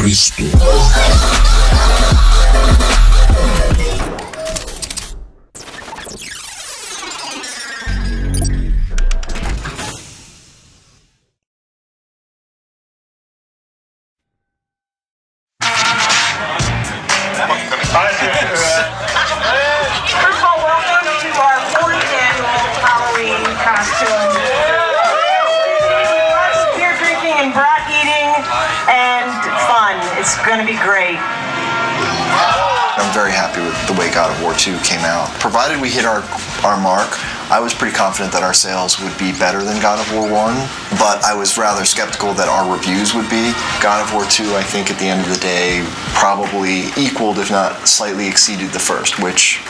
Este. It's going to be great. I'm very happy with the way God of War 2 came out. Provided we hit our mark, I was pretty confident that our sales would be better than God of War 1, but I was rather skeptical that our reviews would be. God of War 2, I think at the end of the day, probably equaled, if not slightly exceeded the first, which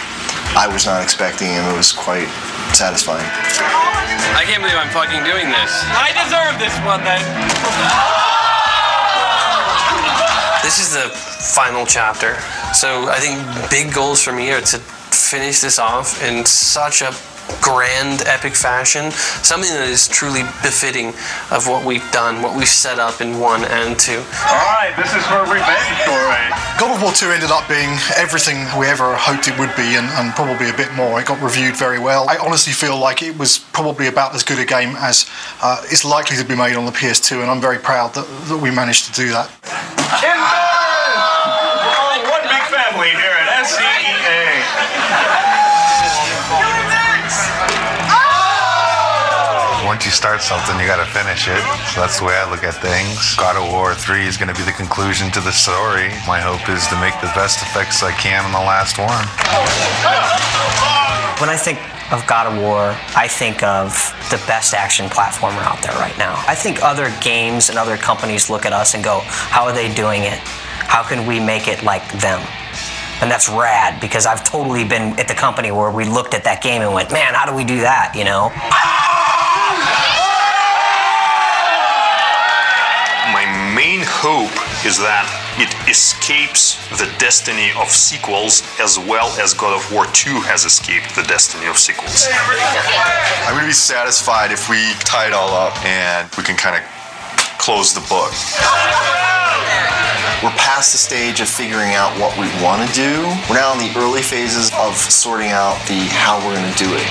I was not expecting, and it was quite satisfying. I can't believe I'm fucking doing this. I deserve this one then. This is the final chapter, so I think big goals for me are to finish this off in such a grand, epic fashion, something that is truly befitting of what we've done, what we've set up in 1 and 2. Alright, this is for revenge story. God of War 2 ended up being everything we ever hoped it would be, and probably a bit more. It got reviewed very well. I honestly feel like it was probably about as good a game as is likely to be made on the PS2, and I'm very proud that we managed to do that. One big family here at SCEA. Once you start something, you got to finish it. So that's the way I look at things. God of War 3 is going to be the conclusion to the story. My hope is to make the best effects I can on the last one. When I think of God of War, I think of the best action platformer out there right now. I think other games and other companies look at us and go, how are they doing it? How can we make it like them? And that's rad, because I've totally been at the company where we looked at that game and went, man, how do we do that, you know? My main hope is that it escapes the destiny of sequels as well as God of War 2 has escaped the destiny of sequels. I'm going to be satisfied if we tie it all up and we can kind of close the book. We're past the stage of figuring out what we want to do. We're now in the early phases of sorting out the how we're going to do it.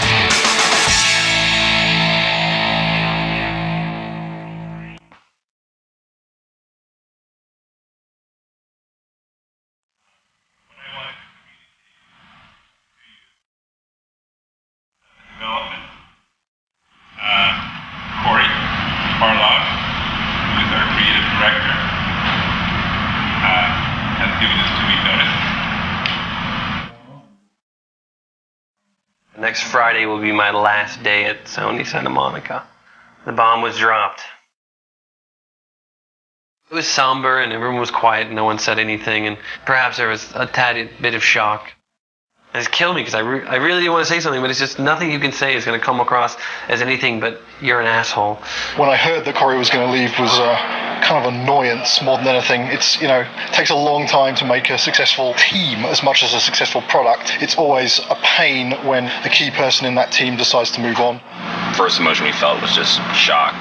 Next Friday will be my last day at Sony Santa Monica. The bomb was dropped. It was somber and everyone was quiet, no one said anything, and perhaps there was a tad bit of shock. And it's killed me because I really do want to say something, but it's just nothing you can say is going to come across as anything but you're an asshole. When I heard that Corey was going to leave was kind of annoyance more than anything. It's, you know, it takes a long time to make a successful team as much as a successful product. It's always a pain when a key person in that team decides to move on. First emotion we felt was just shock.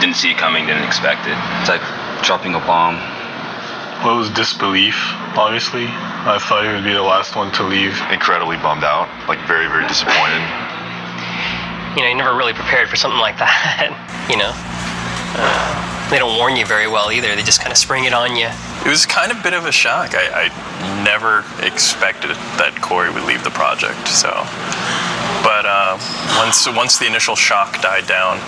Didn't see it coming, didn't expect it. It's like dropping a bomb. Well, it was disbelief, obviously. I thought he would be the last one to leave. Incredibly bummed out, like very, very disappointed. You know, you're never really prepared for something like that, you know. They don't warn you very well either, they just kind of spring it on you. It was kind of a bit of a shock. I never expected that Corey would leave the project, so. But once the initial shock died down,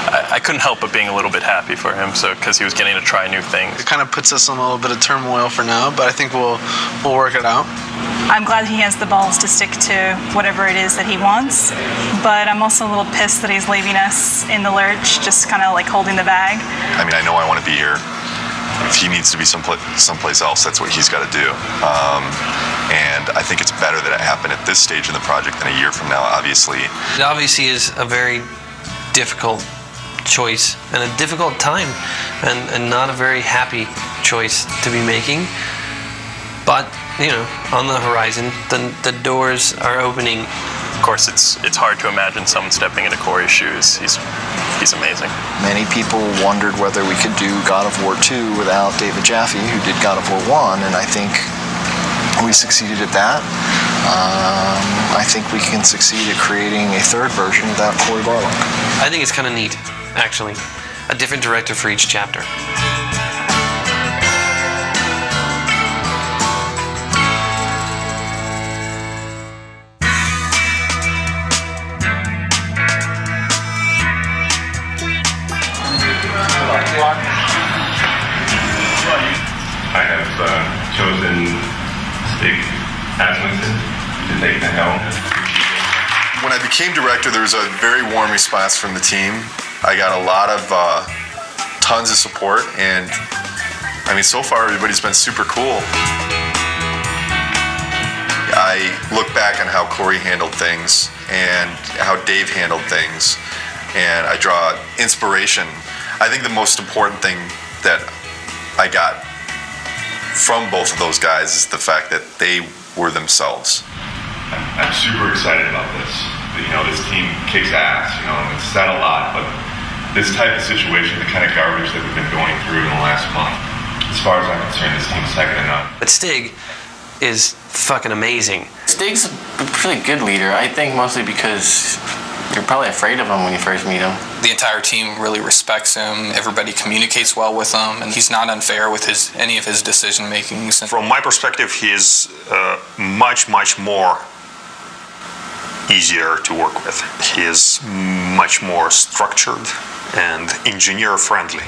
I couldn't help but being a little bit happy for him, so because he was getting to try new things. It kind of puts us in a little bit of turmoil for now, but I think we'll work it out. I'm glad he has the balls to stick to whatever it is that he wants, but I'm also a little pissed that he's leaving us in the lurch, just kind of like holding the bag. I mean, I know I want to be here. If he needs to be someplace else, that's what he's got to do. And I think it's better that it happened at this stage in the project than a year from now, obviously. It obviously is a very difficult choice and a difficult time and not a very happy choice to be making. But, you know, on the horizon, the doors are opening. Of course, it's hard to imagine someone stepping into Corey's shoes. He's He's amazing. Many people wondered whether we could do God of War 2 without David Jaffe, who did God of War 1, and I think we succeeded at that. I think we can succeed at creating a third version without Cory Barlog. I think it's kind of neat, actually. A different director for each chapter. I have chosen Stig Asmussen to take the helm. When I became director, there was a very warm response from the team. I got a lot of tons of support, and I mean, so far everybody's been super cool. I look back on how Cory handled things and how Dave handled things, and I draw inspiration. I think the most important thing that I got from both of those guys is the fact that they were themselves. I'm super excited about this. You know, this team kicks ass, you know, and it's said a lot, but this type of situation, the kind of garbage that we've been going through in the last month, as far as I'm concerned, this team's second to none. But Stig is fucking amazing. Stig's a pretty good leader, I think mostly because you're probably afraid of him when you first meet him. The entire team really respects him. Everybody communicates well with him, and he's not unfair with any of his decision makings. From my perspective, he is much more easier to work with. He is much more structured and engineer friendly.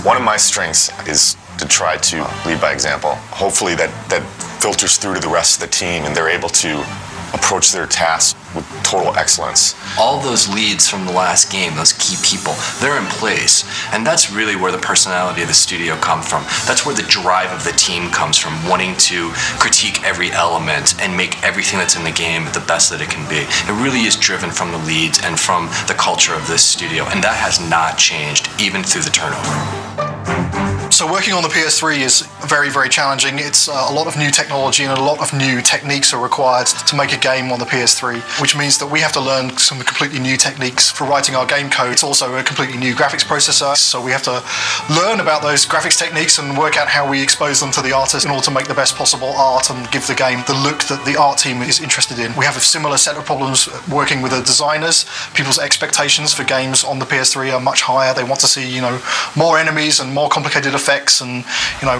One of my strengths is to try to lead by example. Hopefully that filters through to the rest of the team and they're able to approach their tasks with total excellence. All those leads from the last game, those key people, they're in place. And that's really where the personality of the studio comes from. That's where the drive of the team comes from, wanting to critique every element and make everything that's in the game the best that it can be. It really is driven from the leads and from the culture of this studio, and that has not changed even through the turnover. So working on the PS3 is very, very challenging. It's a lot of new technology and a lot of new techniques are required to make a game on the PS3, which means that we have to learn some completely new techniques for writing our game code. It's also a completely new graphics processor, so we have to learn about those graphics techniques and work out how we expose them to the artist in order to make the best possible art and give the game the look that the art team is interested in. We have a similar set of problems working with the designers. People's expectations for games on the PS3 are much higher. They want to see, more enemies and more complicated effects and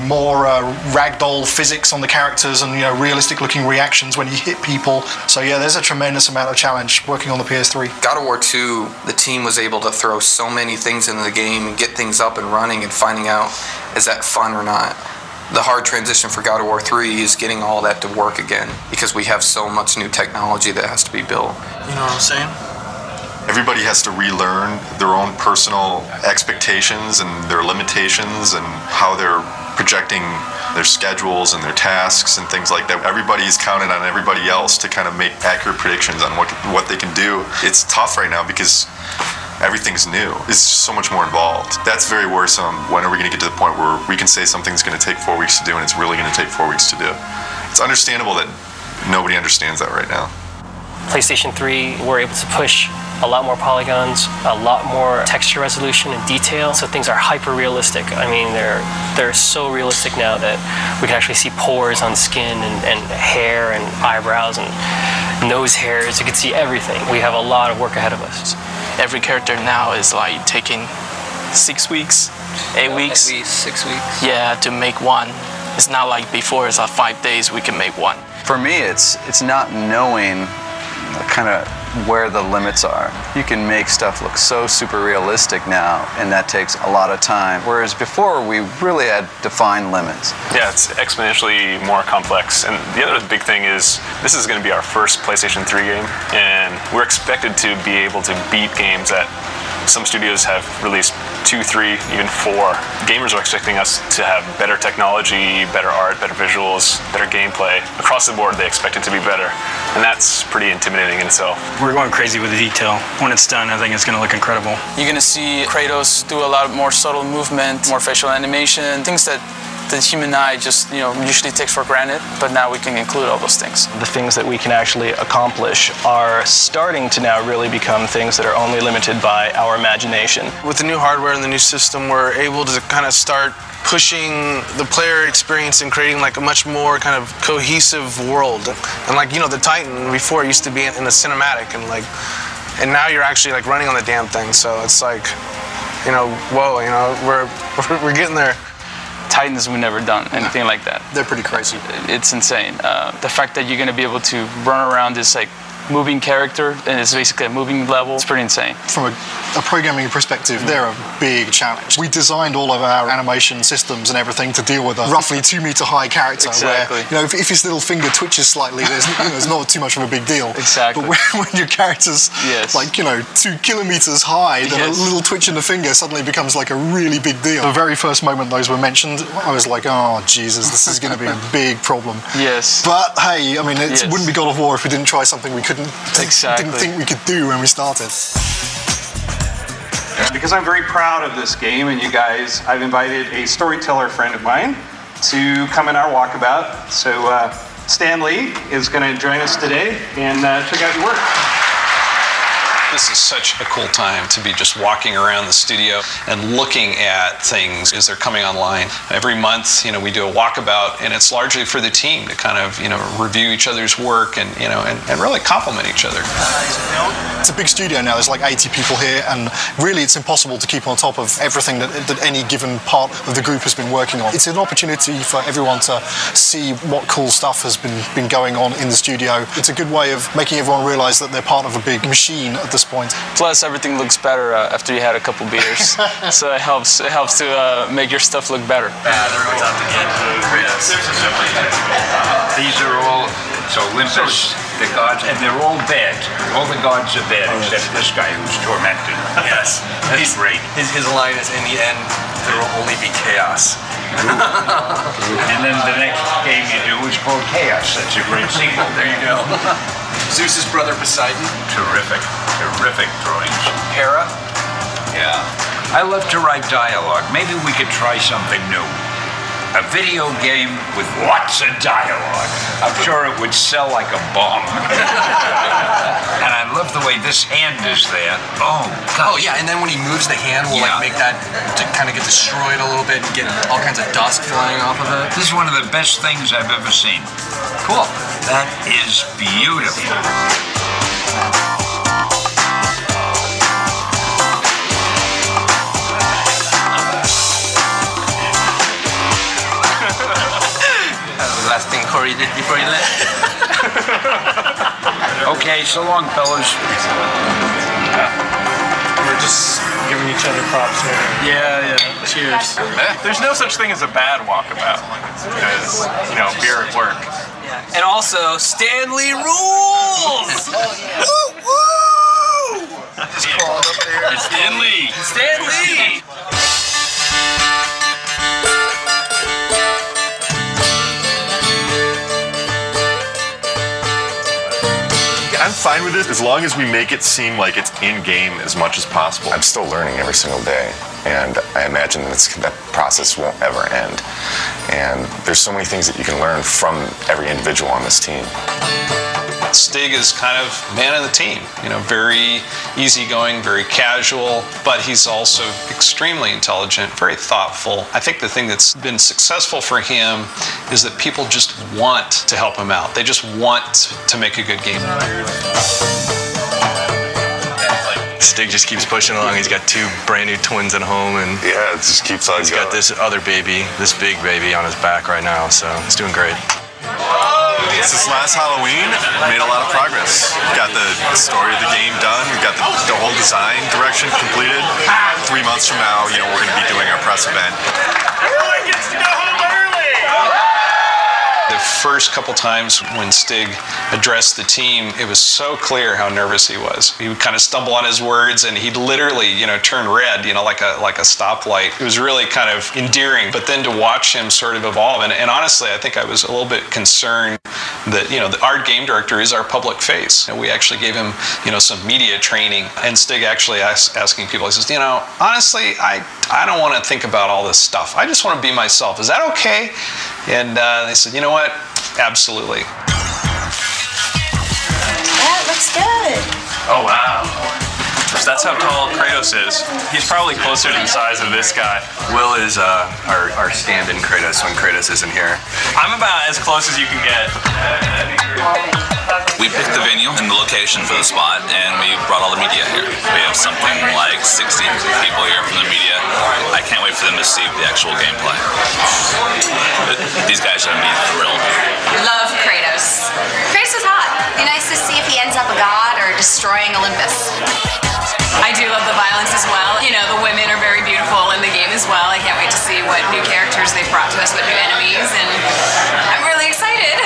more ragdoll physics on the characters and realistic looking reactions when you hit people. So yeah, there's a tremendous amount of challenge working on the PS3. God of War 2, the team was able to throw so many things into the game and get things up and running and finding out, is that fun or not? The hard transition for God of War 3 is getting all that to work again because we have so much new technology that has to be built. You know what I'm saying? Everybody has to relearn their own personal expectations and their limitations and how they're projecting their schedules and their tasks and things like that. Everybody's counted on everybody else to kind of make accurate predictions on what they can do. It's tough right now because everything's new. It's just so much more involved. That's very worrisome. When are we going to get to the point where we can say something's going to take 4 weeks to do and it's really going to take 4 weeks to do? It's understandable that nobody understands that right now. PlayStation 3, we're able to push a lot more polygons, a lot more texture resolution and detail, so things are hyper realistic. I mean, they're so realistic now that we can actually see pores on skin and hair and eyebrows and nose hairs. You can see everything. We have a lot of work ahead of us. Every character now is like taking 6 weeks, 8 weeks. At least 6 weeks. Yeah, to make one. It's not like before, it's like 5 days we can make one. For me, it's not knowing kind of where the limits are. You can make stuff look so super realistic now, and that takes a lot of time. Whereas before, we really had defined limits. Yeah, it's exponentially more complex. And the other big thing is, this is going to be our first PlayStation 3 game, and we're expected to be able to beat games that some studios have released 2, 3, even 4. Gamers are expecting us to have better technology, better art, better visuals, better gameplay. Across the board, they expect it to be better. And that's pretty intimidating in itself. We're going crazy with the detail. When it's done, I think it's going to look incredible. You're going to see Kratos do a lot more subtle movement, more facial animation, things that the human eye just usually takes for granted, but now we can include all those things. The things that we can actually accomplish are starting to now really become things that are only limited by our imagination. With the new hardware and the new system, we're able to kind of start pushing the player experience and creating like a much more kind of cohesive world. And like, the Titan before used to be in a cinematic, and now you're actually like running on the damn thing. So it's like, whoa, we're getting there. Titans, we've never done anything like that. They're pretty crazy. It's insane. The fact that you're going to be able to run around this like moving character, and it's basically a moving level. It's pretty insane. From a programming perspective, they're a big challenge. We designed all of our animation systems and everything to deal with a roughly 2 meter high character. Exactly. Where, if his little finger twitches slightly, there's not too much of a big deal. Exactly. But when your character's like 2 kilometers high, then a little twitch in the finger suddenly becomes like a really big deal. The very first moment those were mentioned, I was like, oh Jesus, this is going to be a big problem. Yes. But hey, I mean, it wouldn't be God of War if we didn't try something we didn't think we could do when we started. Because I'm very proud of this game and you guys, I've invited a storyteller friend of mine to come in our walkabout. So Stan Lee is going to join us today and check out your work. This is such a cool time to be just walking around the studio and looking at things as they're coming online. Every month, we do a walkabout, and it's largely for the team to kind of, review each other's work and, and really compliment each other. It's a big studio now. There's like 80 people here, and really it's impossible to keep on top of everything that any given part of the group has been working on. It's an opportunity for everyone to see what cool stuff has been going on in the studio. It's a good way of making everyone realize that they're part of a big machine at this point. Plus, everything looks better after you had a couple beers, so it helps to make your stuff look better. These are all Olympus, the gods, and they're all bad. All the gods are bad except this guy who's tormented. Yes, he's great. His line is, in the end, there will only be chaos. And then the next game you do is called Chaos. That's a great sequel. There you go. Zeus's brother Poseidon. Terrific drawings. Hera. Yeah. I love to write dialogue. Maybe we could try something new. A video game with lots of dialogue. I'm sure it would sell like a bomb. And I love the way this hand is there. Oh, God. Oh, yeah, and then when he moves the hand, we'll like make that to kind of get destroyed a little bit and get all kinds of dust flying off of it. This is one of the best things I've ever seen. Cool. That is beautiful. Last thing Corey did before he left. Okay, so long, fellas. We're just giving each other props here. Yeah. Cheers. There's no such thing as a bad walkabout because, beer at work. And also, Stanley rules! Woo, woo! Just crawled up there. It's Stanley! Stanley! I'm fine with this as long as we make it seem like it's in-game as much as possible. I'm still learning every single day, and I imagine that process won't ever end. And there's so many things that you can learn from every individual on this team. Stig is kind of man of the team, very easygoing, very casual, but he's also extremely intelligent, very thoughtful. I think the thing that's been successful for him is that people just want to help him out. They just want to make a good game. Stig just keeps pushing along. He's got 2 brand new twins at home, and yeah, it just keeps on going. He's got this other baby, this big baby on his back right now, so he's doing great. Since last Halloween, we made a lot of progress. We got the story of the game done. We got the whole design direction completed. 3 months from now, we're going to be doing our press event. Everyone gets to go home early! The first couple times when Stig addressed the team, it was so clear how nervous he was. He would kind of stumble on his words, and he'd literally, turn red, like a stoplight. It was really kind of endearing. But then to watch him sort of evolve, and honestly, I think I was a little bit concerned Our game director is our public face. And we actually gave him, some media training. And Stig actually asking people, he says, honestly, I don't want to think about all this stuff. I just want to be myself. Is that okay? And they said, you know what? Absolutely. That looks good. Oh, wow. That's how tall Kratos is. He's probably closer to the size of this guy. Will is our stand-in Kratos when Kratos isn't here. I'm about as close as you can get. We picked the venue and the location for the spot, and we brought all the media here. We have something like 60 people here from the media. I can't wait for them to see the actual gameplay. These guys are going to be thrilled. Love Kratos. Kratos is hot. Be nice to see if he ends up a god or destroying Olympus. I do love the violence as well. The women are very beautiful in the game as well. I can't wait to see what new characters they've brought to us, what new enemies, and I'm really excited.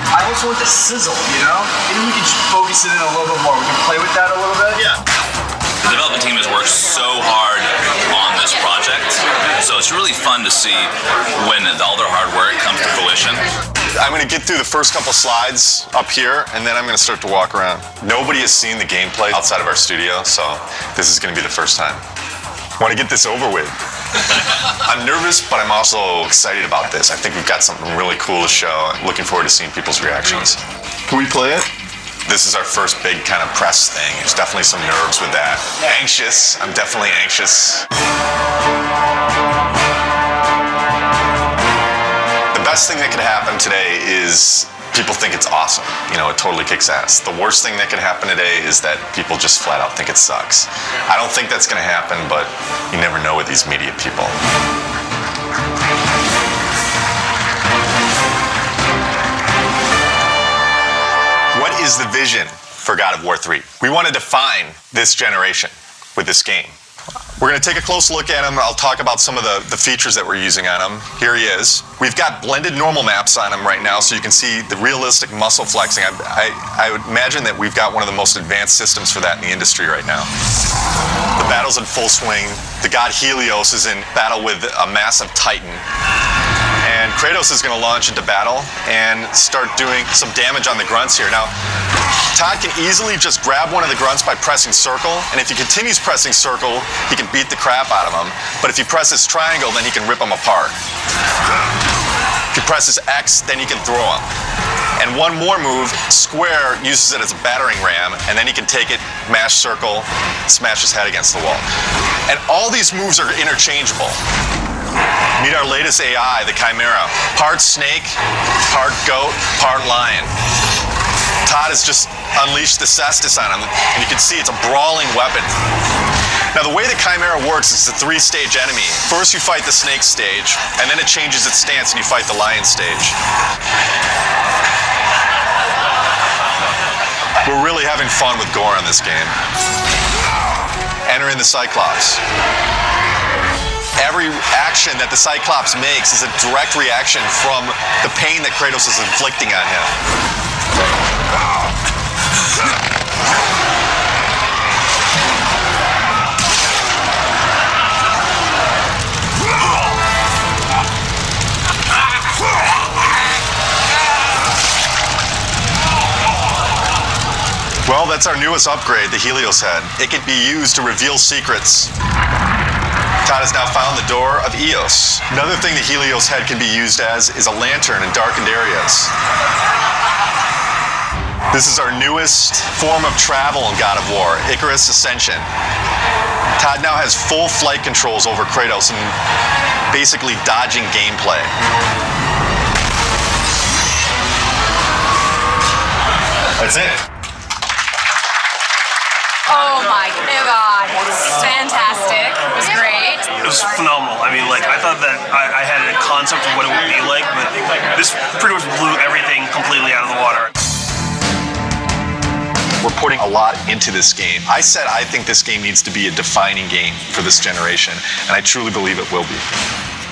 I also want the sizzle, Maybe we can just focus it in a little bit more. We can play with that a little bit. Yeah. The development team has worked so hard on this project, so it's really fun to see when all their hard work comes to fruition. I'm going to get through the first couple slides up here, and then I'm going to start to walk around. Nobody has seen the gameplay outside of our studio, so this is going to be the first time. I want to get this over with. I'm nervous, but I'm also excited about this. I think we've got something really cool to show. I'm looking forward to seeing people's reactions. Can we play it? This is our first big kind of press thing. There's definitely some nerves with that. Anxious. I'm definitely anxious. The best thing that could happen today is people think it's awesome. It totally kicks ass. The worst thing that could happen today is that people just flat out think it sucks. I don't think that's going to happen, but you never know with these media people. What is the vision for God of War 3? We want to define this generation with this game. We're going to take a close look at him. I'll talk about some of the features that we're using on him. Here he is. We've got blended normal maps on him right now, so you can see the realistic muscle flexing. I would imagine that we've got one of the most advanced systems for that in the industry right now. The battle's in full swing. The god Helios is in battle with a massive titan. And Kratos is going to launch into battle and start doing some damage on the grunts here. Now, Todd can easily just grab one of the grunts by pressing circle, and if he continues pressing circle, he can beat the crap out of him. But if he presses triangle, then he can rip them apart. If he presses X, then he can throw them. And one more move, square, uses it as a battering ram, and then he can take it, mash circle, smash his head against the wall. And all these moves are interchangeable. Meet our latest AI, the Chimera. Part snake, part goat, part lion. Todd has just unleashed the cestus on him, and you can see it's a brawling weapon. Now, the way the Chimera works is it's a three-stage enemy. First, you fight the snake stage, and then it changes its stance, and you fight the lion stage. We're really having fun with gore on this game. Entering the Cyclops. Every action that the Cyclops makes is a direct reaction from the pain that Kratos is inflicting on him. Well, that's our newest upgrade, the Helios head. It can be used to reveal secrets. Todd has now found the door of Eos. Another thing the Helios head can be used as is a lantern in darkened areas. This is our newest form of travel in God of War, Icarus Ascension. Todd now has full flight controls over Kratos and basically dodging gameplay. That's it. Oh my god, it's fantastic. It was great. It was phenomenal. I mean, I thought that I had a concept of what it would be like, but this pretty much blew everything completely out of the water. We're putting a lot into this game. I said I think this game needs to be a defining game for this generation, and I truly believe it will be.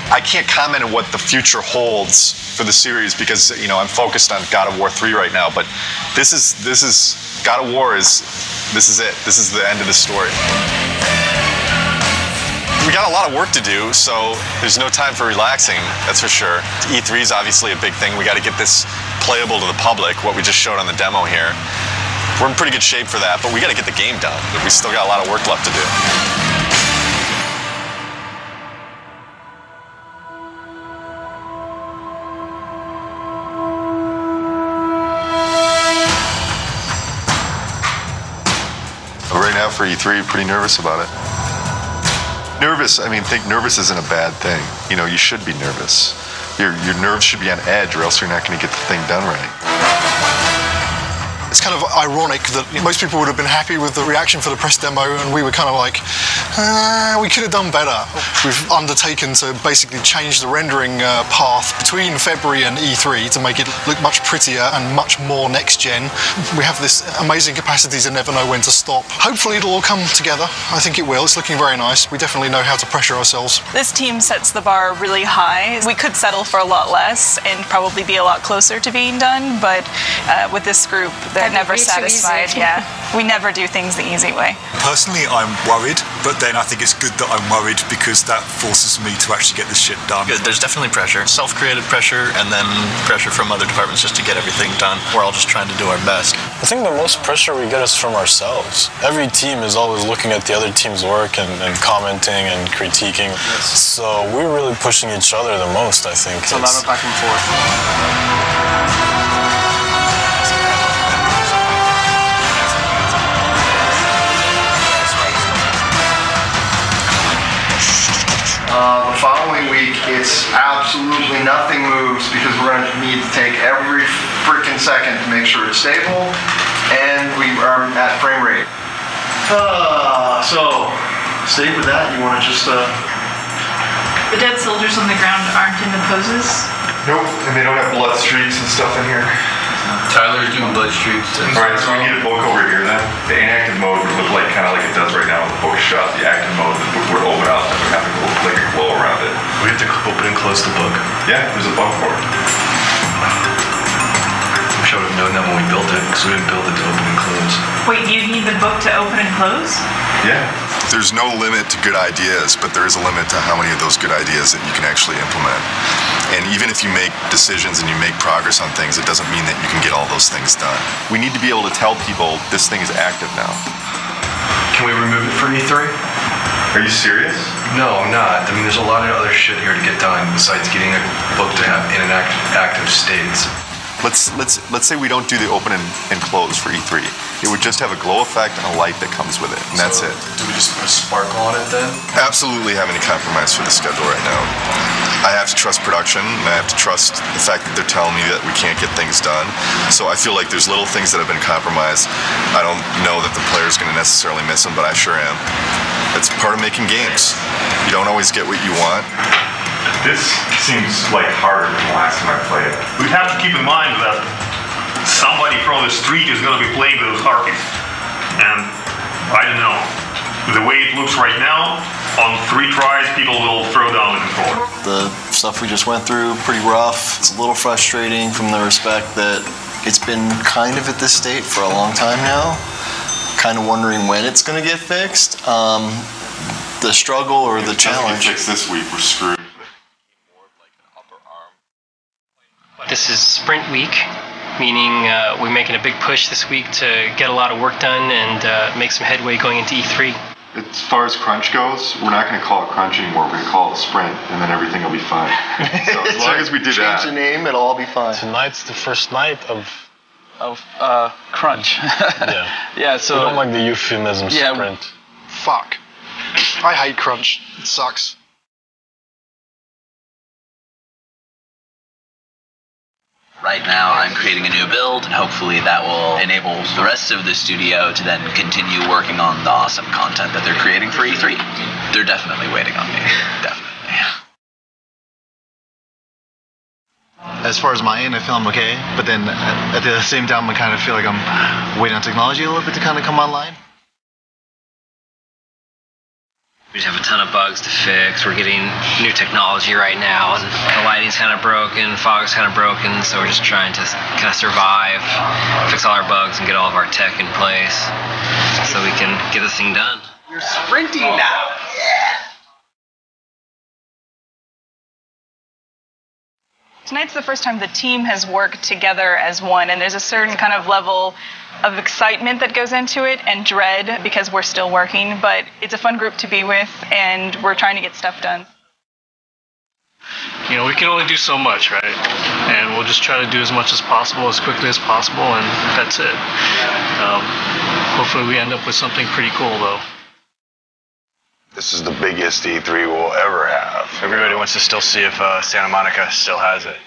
I can't comment on what the future holds for the series because, I'm focused on God of War 3 right now, but this is God of War this is it. This is the end of the story. We got a lot of work to do, so there's no time for relaxing, that's for sure. E3 is obviously a big thing. We got to get this playable to the public, what we just showed on the demo here. We're in pretty good shape for that, but we got to get the game done. We still got a lot of work left to do. Right now for E3, pretty nervous about it. Nervous, I mean, think nervous isn't a bad thing. You know, you should be nervous. Your nerves should be on edge or else you're not going to get the thing done right. It's kind of ironic that most people would have been happy with the reaction for the press demo, and we were kind of like, we could have done better. We've undertaken to basically change the rendering path between February and E3 to make it look much prettier and much more next-gen. We have this amazing capacity to never know when to stop. Hopefully it'll all come together. I think it will. It's looking very nice. We definitely know how to pressure ourselves. This team sets the bar really high. We could settle for a lot less and probably be a lot closer to being done, but with this group, they're never satisfied. Yeah, we never do things the easy way. Personally, I'm worried, but then I think it's good that I'm worried because that forces me to actually get this shit done. There's definitely pressure, self-created pressure, and then pressure from other departments just to get everything done. We're all just trying to do our best. I think the most pressure we get is from ourselves. Every team is always looking at the other team's work and commenting and critiquing. So we're really pushing each other the most, I think. It's a lot of back and forth. The following week, it's absolutely nothing moves because we're going to need to take every freaking second to make sure it's stable, and we are at frame rate. So, stay with that. You want to just... The dead soldiers on the ground aren't in the poses? Nope, and they don't have blood streaks and stuff in here. Tyler's doing blood streaks. Alright, so we need a book over here then. The inactive mode would look like kind of like it does right now with the book shut. The active mode, the book would open up and we have to go like a glow around it. We have to open and close the book? Yeah, there's a button for it. Wish I would have known that when we built it, because we didn't build it to open and close. Wait, you need the book to open and close? Yeah. There's no limit to good ideas, but there is a limit to how many of those good ideas that you can actually implement. And even if you make decisions and you make progress on things, it doesn't mean that you can get all those things done. We need to be able to tell people this thing is active now. Can we remove it for E3? Are you serious? No, I'm not. I mean, there's a lot of other shit here to get done besides getting a book to have in an active states. Let's say we don't do the open and close for E3. It would just have a glow effect and a light that comes with it, and that's it. Do we just put a sparkle on it then? Absolutely have any compromise for the schedule right now. I have to trust production, and I have to trust the fact that they're telling me that we can't get things done. So I feel like there's little things that have been compromised. I don't know that the player's going to necessarily miss them, but I sure am. It's part of making games. You don't always get what you want. This seems like harder than the last time I played it. We have to keep in mind that somebody from the street is going to be playing those harpies. And I don't know. The way it looks right now, on 3 tries, people will throw down the controller. The stuff we just went through, pretty rough. It's a little frustrating from the respect that it's been kind of at this state for a long time now. Kind of wondering when it's going to get fixed. The struggle or the challenge. If it doesn't get fixed this week, we're screwed. This is sprint week, meaning we're making a big push this week to get a lot of work done and make some headway going into E3. As far as crunch goes, we're not going to call it crunch anymore. We're going to call it a sprint, and then everything will be fine. So as long as we do that. Change the name, it'll all be fine. Tonight's the first night of crunch. Yeah. Yeah, so... We don't like the euphemism sprint. Fuck. I hate crunch. It sucks. Right now, I'm creating a new build, and hopefully that will enable the rest of the studio to then continue working on the awesome content that they're creating for E3. They're definitely waiting on me. Definitely. As far as my end, I feel I'm okay, but then at the same time, I kind of feel like I'm waiting on technology a little bit to kind of come online. We just have a ton of bugs to fix. We're getting new technology right now, and the lighting's kind of broken, fog's kind of broken, so we're just trying to kind of survive, fix all our bugs, and get all of our tech in place so we can get this thing done. You're sprinting now. Yeah. Tonight's the first time the team has worked together as one, and there's a certain kind of level of excitement that goes into it and dread because we're still working, but it's a fun group to be with, and we're trying to get stuff done. You know, we can only do so much, right? And we'll just try to do as much as possible, as quickly as possible, and that's it. Hopefully we end up with something pretty cool, though. This is the biggest E3 we'll ever have. Everybody wants to still see if Santa Monica still has it.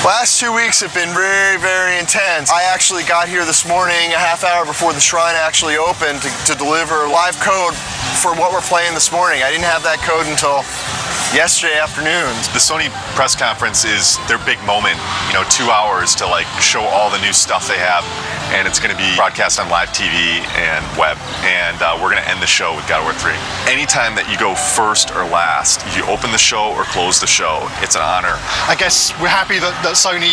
Last 2 weeks have been very, very intense. I actually got here this morning a half hour before the shrine actually opened to deliver live code for what we're playing this morning. I didn't have that code until yesterday afternoon. The Sony press conference is their big moment, you know, 2 hours to like show all the new stuff they have, and it's going to be broadcast on live TV and web, and we're going to end the show with God of War 3. Anytime that you go first or last, if you open the show or close the show, it's an honor. I guess we're happy that Sony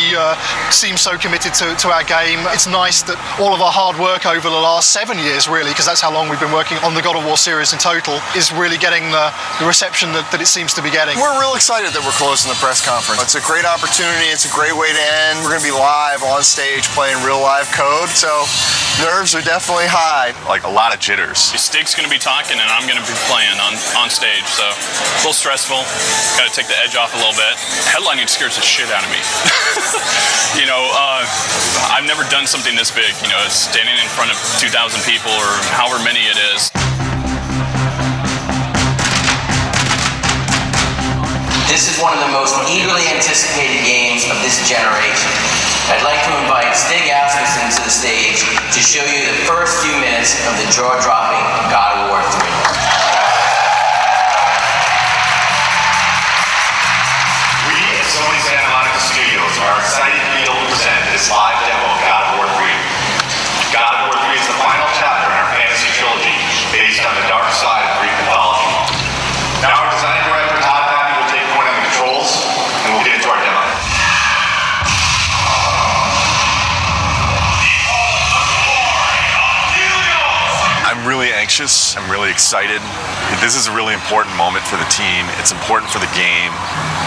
seems so committed to our game. It's nice that all of our hard work over the last 7 years, really, because that's how long we've been working on the God of War series in total, is really getting the reception that it seems to be getting. We're real excited that we're closing the press conference. It's a great opportunity. It's a great way to end. We're going to be live on stage playing real live code, so nerves are definitely high. Like a lot of jitters. Stig's going to be talking and I'm going to be playing on stage, so a little stressful. Got to take the edge off a little bit. Headlining scares the shit out of me. You know, I've never done something this big, you know, standing in front of 2,000 people or however many it is. This is one of the most eagerly anticipated games of this generation. I'd like to invite Stig Asmussen to the stage to show you the first few minutes of the jaw-dropping God of War 3. We at Sony Santa Monica Studios are excited to be able to present this live demo of God of War 3. God of War 3 is the final chapter in our fantasy trilogy based on the dark side of Greek mythology. Now our design director Todd will take point on the controls and we'll get into our demo. I'm really anxious. I'm really excited. This is a really important moment for the team. It's important for the game.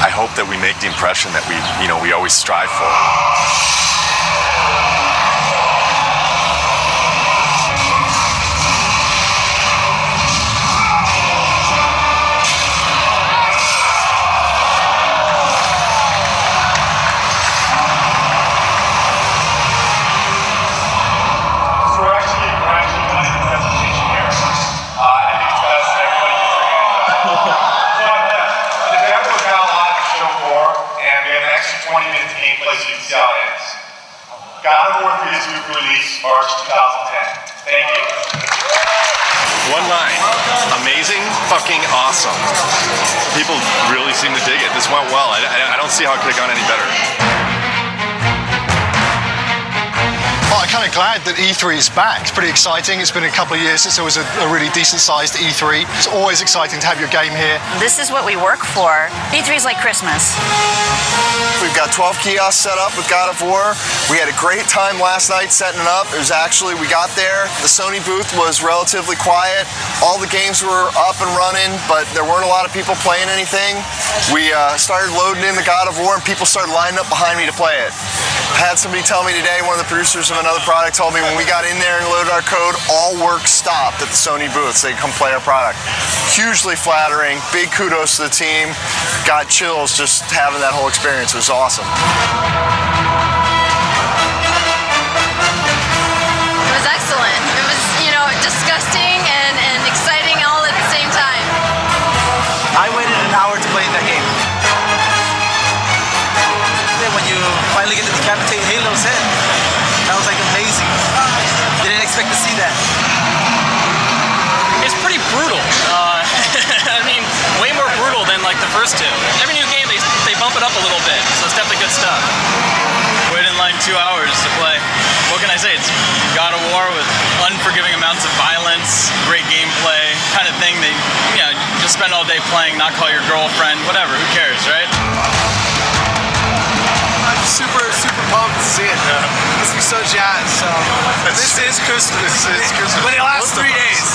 I hope that we make the impression that we always strive for. God of War 3 is due for release March 2010. Thank you. One line. Amazing, fucking awesome. People really seem to dig it. This went well. I don't see how it could have gone any better. Well, I'm kind of glad that E3 is back. It's pretty exciting. It's been a couple of years since there was a really decent-sized E3. It's always exciting to have your game here. This is what we work for. E3 is like Christmas. We've got 12 kiosks set up with God of War. We had a great time last night setting it up. It was actually, we got there, the Sony booth was relatively quiet. All the games were up and running, but there weren't a lot of people playing anything. We started loading in the God of War and people started lining up behind me to play it. I had somebody tell me today, one of the producers of another product told me when we got in there and loaded our code, all work stopped at the Sony booth so they could come play our product. Hugely flattering, big kudos to the team. Got chills just having that whole experience. It was awesome. It was excellent. It was, disgusting and exciting all at the same time. I waited an hour to play that game. When you finally get to decapitate Halo's head, that was like amazing. Didn't expect to see that. It's pretty brutal. I mean, way more brutal than like the first two. Every new game, they bump it up a little bit, so it's definitely good stuff. Waited in line 2 hours to play. What can I say? It's God of War with unforgiving amounts of violence, great gameplay, kind of thing that, just spend all day playing, not call your girlfriend, whatever, who cares, right? I'm super pumped to see it. This is so jazzed. So this is Christmas. This is Christmas. But it lasts 3 days.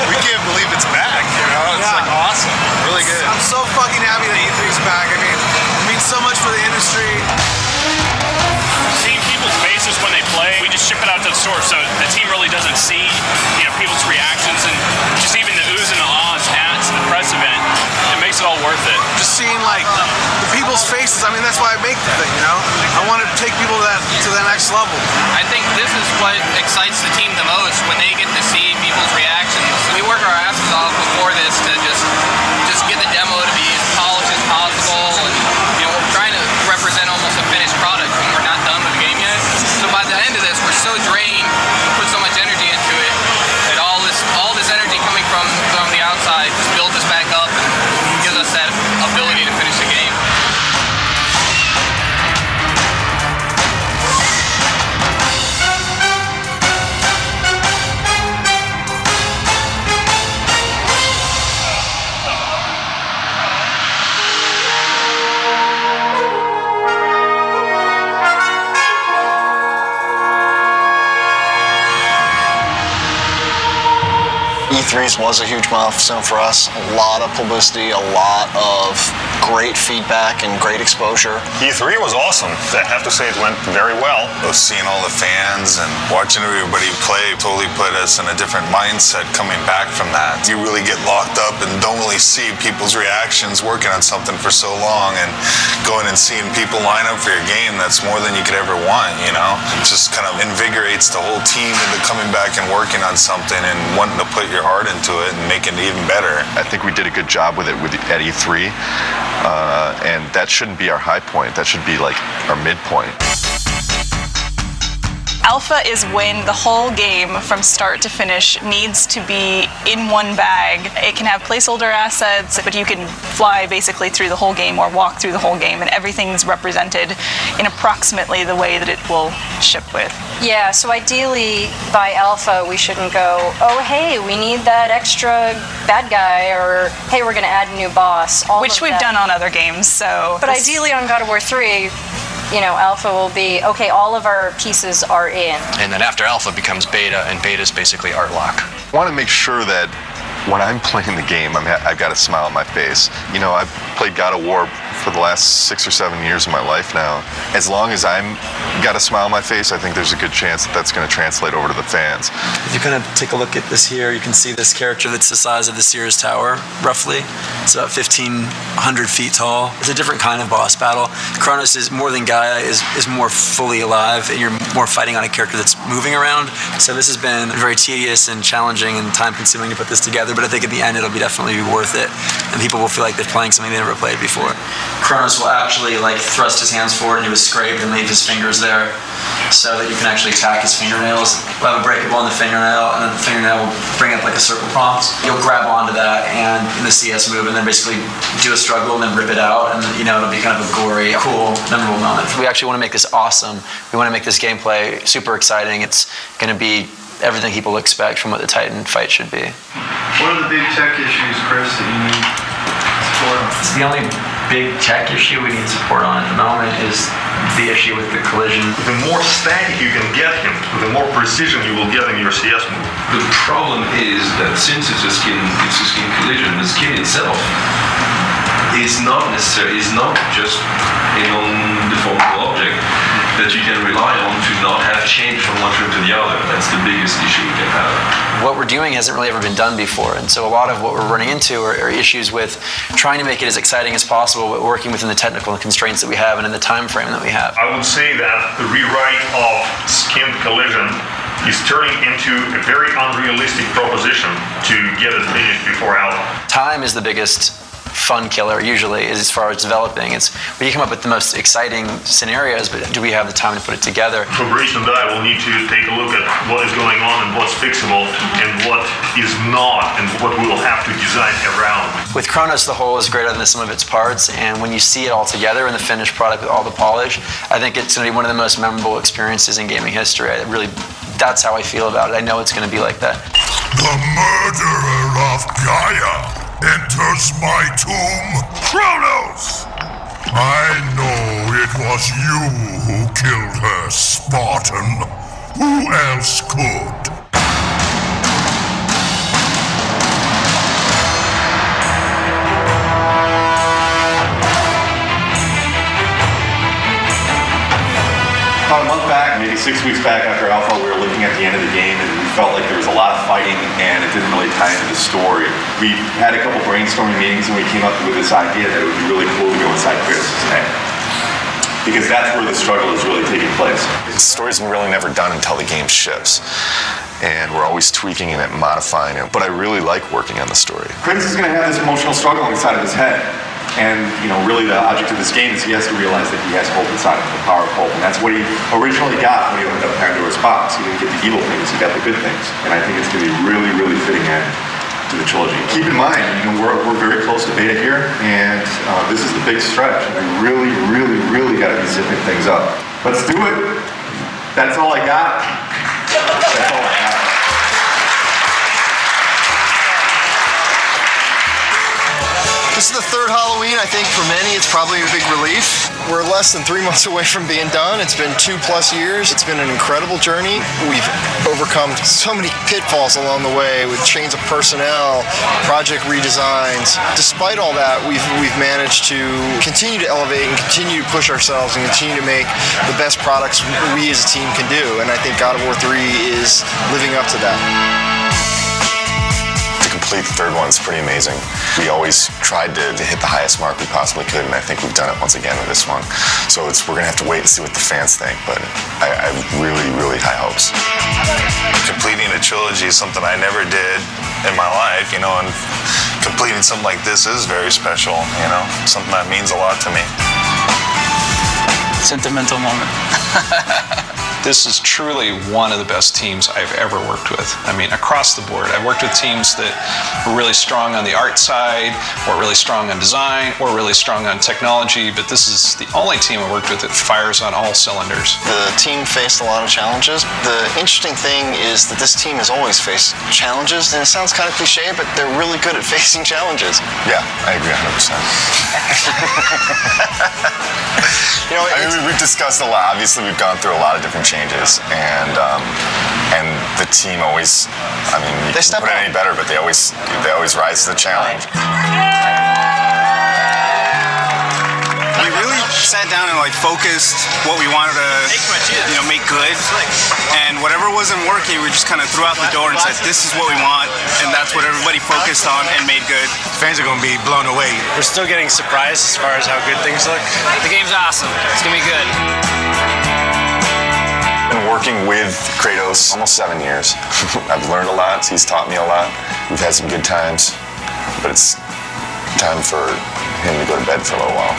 We can't believe it's back, you know? It's like awesome. Really good. I'm so fucking happy that E3 is back. I mean, it means so much for the industry. Seeing people's faces when they play, we just ship it out to the store, so the team really doesn't see, you know, people's reactions, and just even the oohs and the ahs at the press event, it makes it all worth it. Just seeing like the people's faces. I mean, that's why I make the thing, you know? I want to take people to that next level. I think this is what excites the team the most, when they get to see people's reactions. We work our asses off before this to just get the demo to be as polished as possible, and you know, we're trying to represent almost a finished product when we're not done with the game yet. So by the end of this, we're so drained, put so much energy into it, that all this energy coming from the outside just builds us back up and gives us that ability to finish the game. E3 was a huge milestone for us. A lot of publicity, a lot of great feedback and great exposure. E3 was awesome. I have to say it went very well. Seeing all the fans and watching everybody play totally put us in a different mindset coming back from that. You really get locked up and don't really see people's reactions working on something for so long, and going and seeing people line up for your game, that's more than you could ever want, you know? It just kind of invigorates the whole team into coming back and working on something and wanting to put your heart into it and making it even better. I think we did a good job with it at E3, and that shouldn't be our high point. That should be like our midpoint. Alpha is when the whole game from start to finish needs to be in one bag. It can have placeholder assets, but you can fly basically through the whole game or walk through the whole game, and everything's represented in approximately the way that it will ship with. Yeah, so ideally by Alpha we shouldn't go, oh hey, we need that extra bad guy, or hey, we're going to add a new boss. Which we've done on other games, so. But ideally on God of War 3, you know, Alpha will be, okay, all of our pieces are in. And then after Alpha becomes Beta, and Beta is basically art lock. I want to make sure that when I'm playing the game, I've got a smile on my face. You know, I've played God of War for the last 6 or 7 years of my life now. As long as I'm got a smile on my face, I think there's a good chance that that's going to translate over to the fans. If you kind of take a look at this here, you can see this character that's the size of the Sears Tower, roughly. It's about 1,500 feet tall. It's a different kind of boss battle. Kronos is more than Gaia, is more fully alive, and you're more fighting on a character that's moving around. So this has been very tedious and challenging and time-consuming to put this together, but I think at the end it'll definitely be worth it, and people will feel like they're playing something they never played before. Kronos will actually like thrust his hands forward into his scrape and leave his fingers there, so that you can actually attack his fingernails. We'll have a breakable on the fingernail, and then the fingernail will bring up like a circle prompt. You'll grab onto that and in the CS move, and then basically do a struggle and then rip it out, and you know, it'll be kind of a gory, cool, memorable moment. We actually want to make this awesome. We want to make this gameplay super exciting. It's going to be everything people expect from what the Titan fight should be. What are the big tech issues, Chris, that you need support on? It's the only big tech issue we need support on at the moment is the issue with the collision. The more static you can get him, the more precision you will get in your CS move. The problem is that since it's a skin collision, the skin itself is not just a non-deformable object that you can rely on to not have change from one frame to the other. That's the biggest issue we can have. What we're doing hasn't really ever been done before, and so a lot of what we're running into are issues with trying to make it as exciting as possible, but working within the technical constraints that we have and in the time frame that we have. I would say that the rewrite of skin collision is turning into a very unrealistic proposition to get it finished before Alpha. Time is the biggest fun killer usually as far as developing. It's where you come up with the most exciting scenarios, but do we have the time to put it together? Fabrice and I will need to take a look at what is going on and what's fixable and what is not, and what we will have to design around. With Kronos, the whole is greater than the sum of its parts, and when you see it all together in the finished product with all the polish, I think it's going to be one of the most memorable experiences in gaming history. That's how I feel about it. I know it's going to be like that. The murderer of Gaia enters my tomb. Kronos! I know it was you who killed her, Spartan. Who else could? About a month back, maybe 6 weeks back after Alpha, we were looking at the end of the game and we felt like there was a lot of fighting and it didn't really tie into the story. We had a couple brainstorming meetings and we came up with this idea that it would be really cool to go inside Kratos' head. Because that's where the struggle is really taking place. The story's really never done until the game ships. And we're always tweaking it, modifying it. But I really like working on the story. Kratos is going to have this emotional struggle inside of his head. And, you know, really the object of this game is he has to realize that he has hope inside of him, the power of hope. And that's what he originally got when he opened up Pandora's box. He didn't get the evil things, he got the good things. And I think it's going to be really, really fitting end to the trilogy. Keep in mind, you know, we're very close to beta here, and this is the big stretch. And we really, really, really got to be zipping things up. Let's do it. That's all I got. That's all I got. This is the third Halloween. I think for many it's probably a big relief. We're less than 3 months away from being done. It's been 2+ years. It's been an incredible journey. We've overcome so many pitfalls along the way with change of personnel, project redesigns. Despite all that, we've managed to continue to elevate and continue to push ourselves and continue to make the best products we as a team can do. And I think God of War 3 is living up to that. Complete the third one's pretty amazing. We always tried to hit the highest mark we possibly could, and I think we've done it once again with this one. So we're gonna have to wait and see what the fans think, but I have really, really high hopes. Completing a trilogy is something I never did in my life, you know, and completing something like this is very special, you know, something that means a lot to me. Sentimental moment. This is truly one of the best teams I've ever worked with. I mean, across the board. I've worked with teams that were really strong on the art side, or really strong on design, or really strong on technology, but this is the only team I worked with that fires on all cylinders. The team faced a lot of challenges. The interesting thing is that this team has always faced challenges, and it sounds kind of cliche, but they're really good at facing challenges. Yeah, I agree 100%. You know, I mean, we've discussed a lot. Obviously, we've gone through a lot of different changes, and the team always, I mean, you can't put it any better, but they always rise to the challenge. We really sat down and like focused what we wanted to, you know, make good, and whatever wasn't working, we just kind of threw out the door and said, this is what we want, and that's what everybody focused on and made good. Fans are going to be blown away. We're still getting surprised as far as how good things look. The game's awesome. It's gonna be good. Been working with Kratos almost 7 years. I've learned a lot. He's taught me a lot. We've had some good times, but it's time for him to go to bed for a little while.